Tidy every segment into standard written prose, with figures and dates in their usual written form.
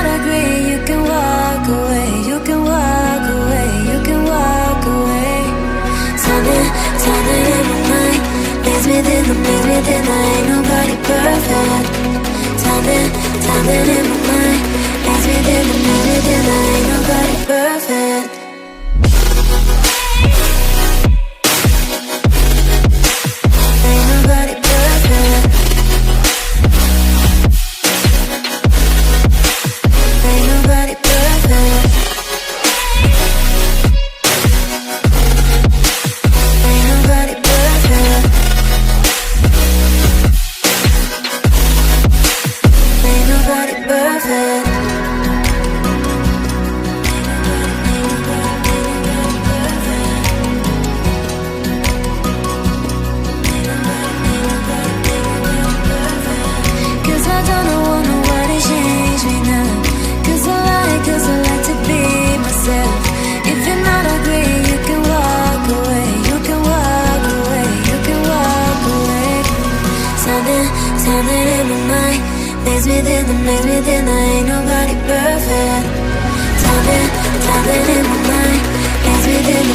not agree, you can walk away. You can walk away. You can walk away. Something in my mind makes me think that ain't nobody perfect. Something in my mind makes me think that ain't nobody perfect. Ain't nobody perfect. Ain't nobody perfect. Ain't nobody perfect. Ain't nobody perfect. Cause I don't want nobody change me now. Cause I like to be myself. If you're not agree, you can walk away. You can walk away. You can walk away. Something in my mind makes me think that ain't nobody perfect. Something in my mind makes me think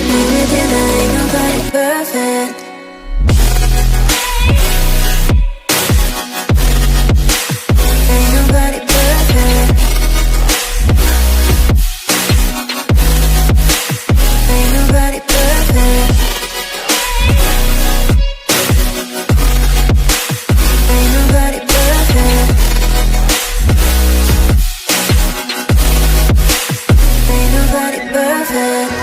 that ain't nobody perfect. Ain't nobody perfect. Ain't nobody perfect. Ain't nobody perfect. Ain't nobody perfect. Ain't nobody perfect.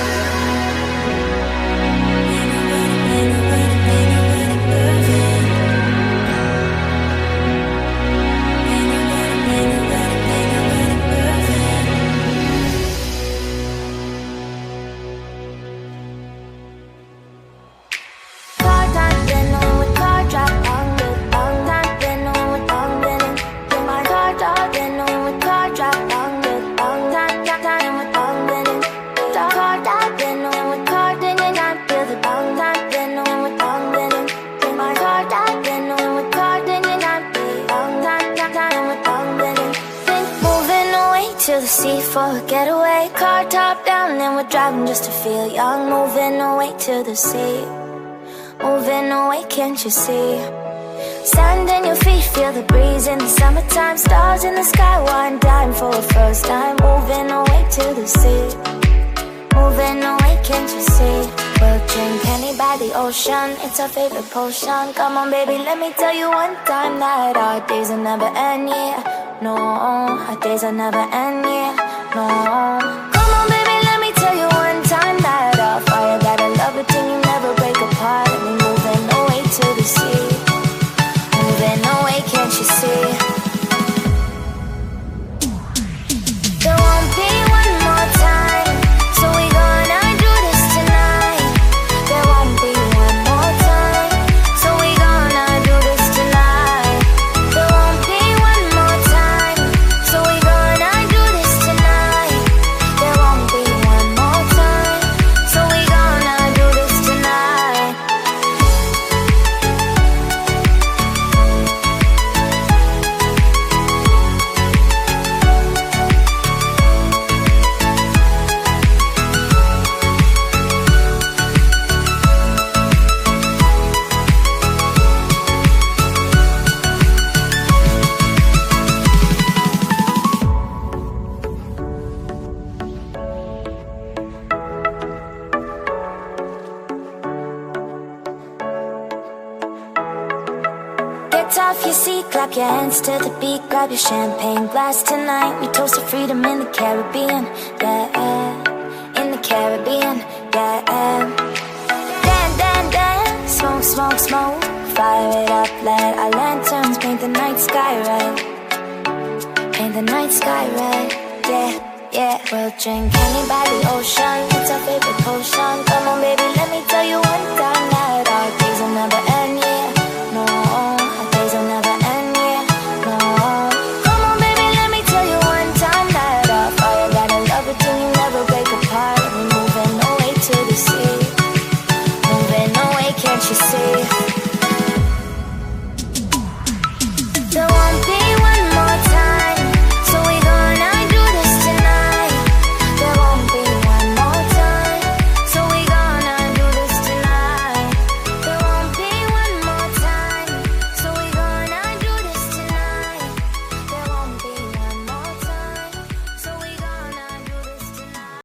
To the sea for a getaway, car top down and we're driving just to feel young. Moving away to the sea, moving away, can't you see? Sand in your feet, feel the breeze in the summertime. Stars in the sky, one dime for a first time. Moving away to the sea, moving away, can't you see? We'll drink honey by the ocean, it's our favorite potion. Come on baby, let me tell you one time that our days will never end, yeah. No, our days will never end, yeah. No. Come on baby, let me tell you one time that our fire got a love it till you never break apart. And we moving away to the sea, moving away, can't you see? There won't be one more time, so we gonna do this tonight. There won't be one more time, so we gonna do this tonight. There won't be one more time, so we gonna do this tonight. There won't be one more time, so we gonna do this tonight. Get off your seat, clap your hands to the beat. Grab your champagne glass tonight. We toast to freedom in the Caribbean, yeah. In the Caribbean, yeah. Dance, dance, dance, smoke, smoke, smoke. Fire it up, let our lanterns paint the night sky red. Paint the night sky red, yeah, yeah. We'll drink honey by the ocean, it's our favorite potion. Come on baby, let me tell you one time that our days will never end, yeah. No, our days will never end, yeah. No. Come on baby, let me tell you one time that our fire got a love it till you never break apart. And we're moving away to the sea, moving away, can't you see?